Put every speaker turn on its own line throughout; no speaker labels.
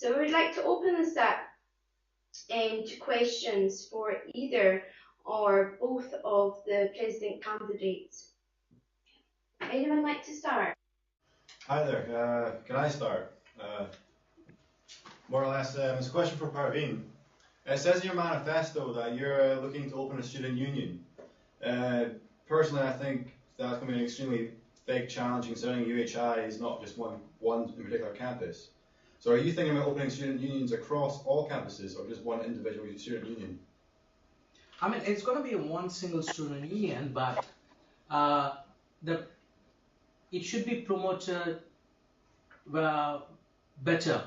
So we would like to open this up to questions for either or both of the president candidates. Anyone like to start?
Hi there, can I start? More or less, it's a question for Parveen. It says in your manifesto that you're looking to open a student union. Personally, I think that's going to be an extremely big challenge considering UHI is not just one in particular campus. So are you thinking about opening student unions across all campuses or just one individual student union?
I mean, it's going to be one single student union, but it should be promoted better.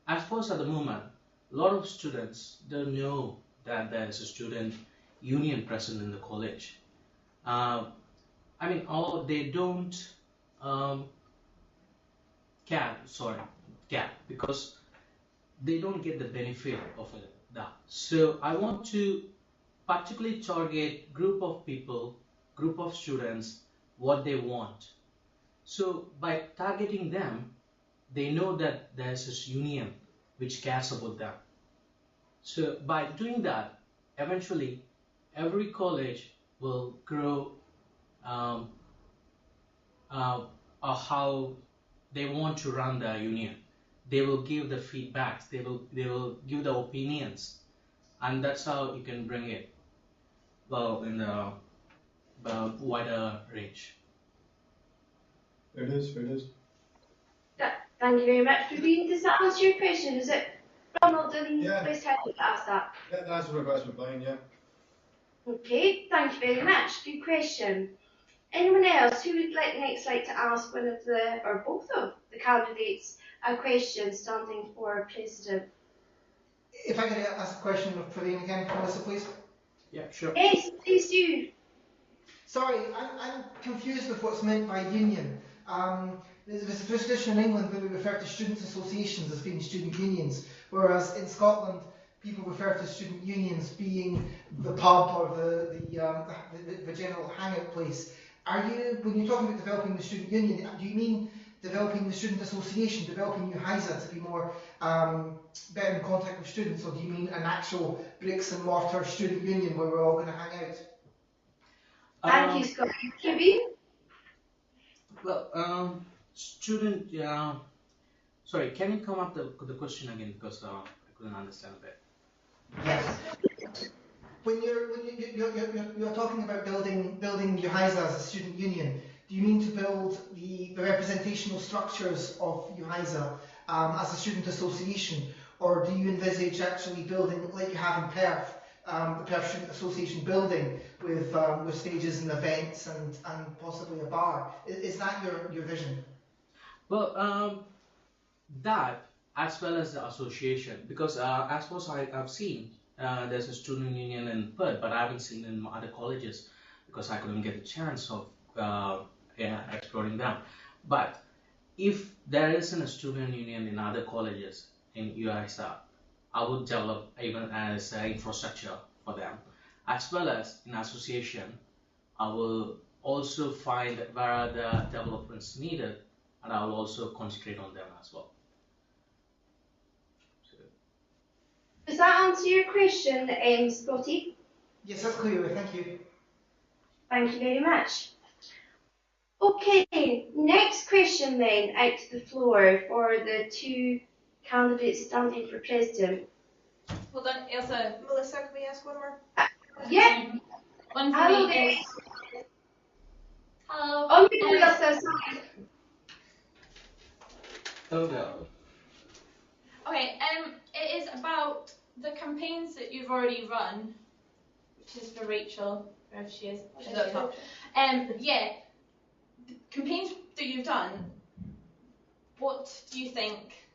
As first at the moment, a lot of students don't know that there is a student union present in the college. I mean, they don't care because they don't get the benefit of that. So I want to particularly target group of people, group of students, what they want. So by targeting them, they know that there's this union which cares about them. So by doing that, eventually every college will grow how they want to run their union. They will give the feedbacks, they will give the opinions, and that's how you can bring it well in the wider range.
There it is.
Thank you very much, Praveen. Does that answer your question? Is it Ronald and West Hedley to ask that?
Yeah, that's my question, fine, yeah.
Okay, thank you very much. Good question. Anyone else who would next like to ask one of the, or both of the candidates a question standing for president?
If I could ask a question of Praveen again, Melissa, please.
Yeah, sure.
Yes, please do.
Sorry, I'm confused with what's meant by union. There's a tradition in England where we refer to students' associations as being student unions, whereas in Scotland people refer to student unions being the pub or the general hangout place. When you're talking about developing the student union, do you mean developing the student association, developing UHISA to be more better in contact with students, or do you mean an actual bricks and mortar student union where we're all going to hang out?
Thank you, Scott. Praveen?
Well, sorry, can you come up with the question again, because I couldn't understand a bit.
Yes. When you're talking about building UHISA as a student union, do you mean to build the representational structures of UHISA as a student association, or do you envisage actually building, like you have in Perth, the Perth Student Association building with stages and events and possibly a bar? Is that your vision?
Well, that as well as the association, because as far as I've seen, there's a student union in Perth, but I haven't seen in other colleges because I couldn't get the chance of exploring them. But if there isn't a student union in other colleges in UHISA, I would develop even as infrastructure for them, as well as in association. I will also find where are the developments needed, and I will also concentrate on them as well.
Does that answer your question, Scotty?
Yes, that's clear. Thank you.
Thank you very much. Okay, next question then out to the floor for the two candidates standing for president.
Hold on, Elsa. Melissa, can we ask one more?
Yeah.
One for
Hello
me.
there.
Hello.
Oh, Melissa, sorry.
Oh no.
Okay, it is about the campaigns that you've already run, which is for Rachel, wherever she is. She's up top. Yeah, the campaigns that you've done, what do you think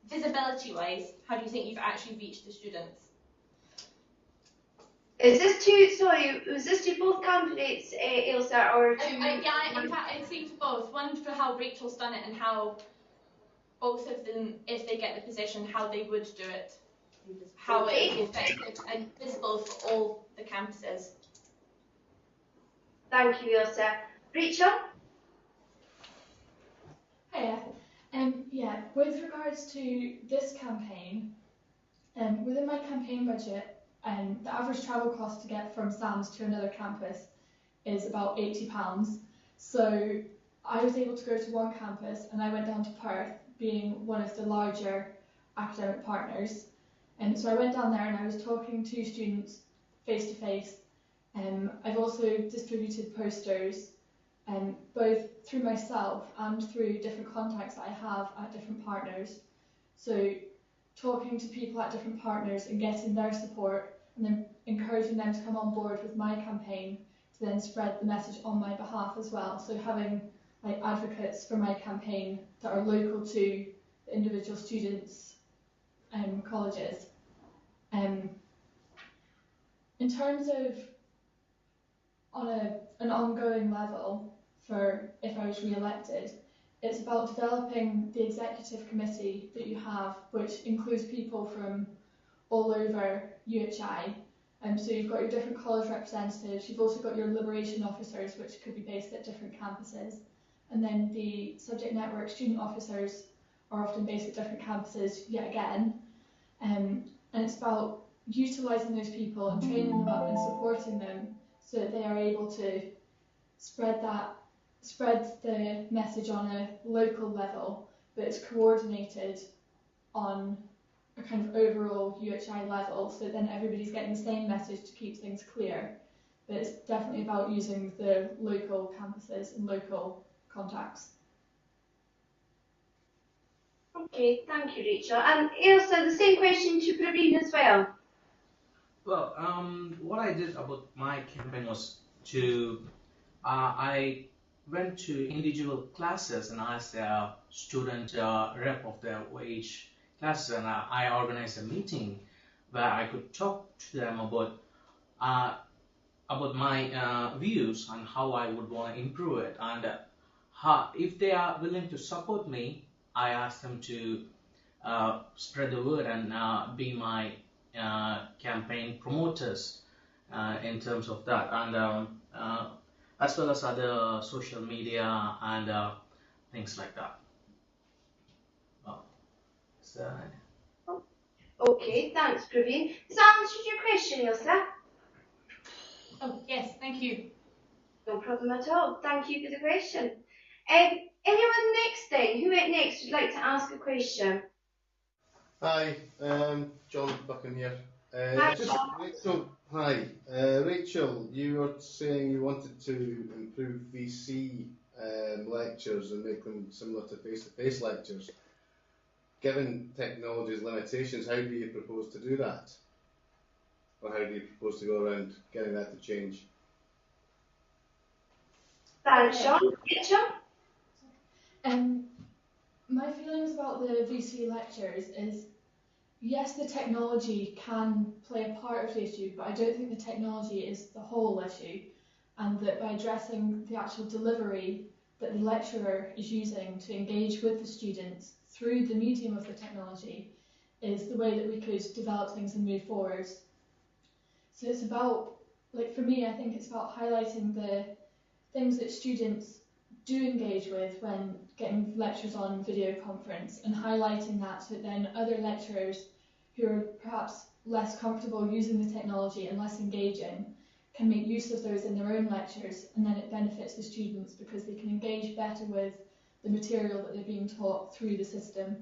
visibility-wise, how do you think you've actually reached the students?
Is this was this to both candidates, Ailsa, or to...
Yeah, in fact, I'd say to both. One for how Rachel's done it and how both of them, if they get the position, how they would do it. How it would be effective and visible for all the campuses.
Thank you, Ailsa. Rachel?
Hiya.
Yeah, with regards to this campaign, within my campaign budget, the average travel cost to get from Sam's to another campus is about £80. So I was able to go to one campus and I went down to Perth, being one of the larger academic partners. And so I went down there and I was talking to students face to face. I've also distributed posters, both through myself and through different contacts that I have at different partners. So talking to people at different partners and getting their support and then encouraging them to come on board with my campaign to then spread the message on my behalf as well. So having like advocates for my campaign that are local to the individual students' colleges. In terms of on an ongoing level, for if I was re-elected, it's about developing the executive committee that you have, which includes people from all over UHI. So you've got your different college representatives, you've also got your liberation officers, which could be based at different campuses. And then the subject network student officers are often based at different campuses yet again. And it's about utilising those people and training them up and supporting them so that they are able to spread the message on a local level, but it's coordinated on a kind of overall UHI level, so then everybody's getting the same message to keep things clear. But it's definitely about using the local campuses and local contacts.
Okay, thank you, Rachel. And Ailsa, the same question to Praveen as well.
Well, what I did about my campaign was to I went to individual classes and asked a student rep of their OH classes, and I organized a meeting where I could talk to them about my views and how I would want to improve it, and if they are willing to support me, I asked them to spread the word and be my campaign promoters in terms of that, and as well as other social media and things like that. So,
Okay, thanks, Praveen. Does that answer your question, Ailsa?
Oh, yes, thank you.
No problem at all. Thank you for the question. Anyone next then? Who went next would like to ask a question?
Hi, John Buchan here.
Hi, John.
Rachel, hi. Rachel, you were saying you wanted to improve VC lectures and make them similar to face-to-face lectures. Given technology's limitations, how do you propose to do that? Or how do you propose to go around getting that to change?
Thanks, John. Rachel?
My feelings about the VC lectures is, yes, the technology can play a part of the issue, but I don't think the technology is the whole issue, and that by addressing the actual delivery that the lecturer is using to engage with the students through the medium of the technology is the way that we could develop things and move forwards. So it's about, like for me, I think it's about highlighting the things that students do engage with when getting lectures on video conference, and highlighting that so that then other lecturers who are perhaps less comfortable using the technology and less engaging can make use of those in their own lectures, and then it benefits the students because they can engage better with the material that they're being taught through the system.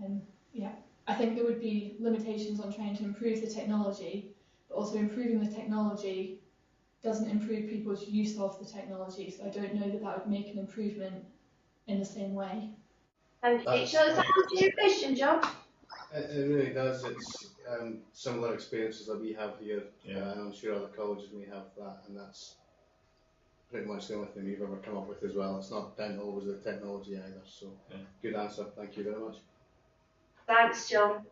And yeah, I think there would be limitations on trying to improve the technology, but also improving the technology doesn't improve people's use of the technology, so I don't know that that would make an improvement in the same way.
Thank you, Rachel. Does that answer your question, John?
It really does. It's similar experiences that we have here,
Yeah.
and I'm sure other colleges may have that, and that's pretty much the only thing we've ever come up with as well. It's not down to always the technology either, so
Yeah.
good answer. Thank you very much.
Thanks, John.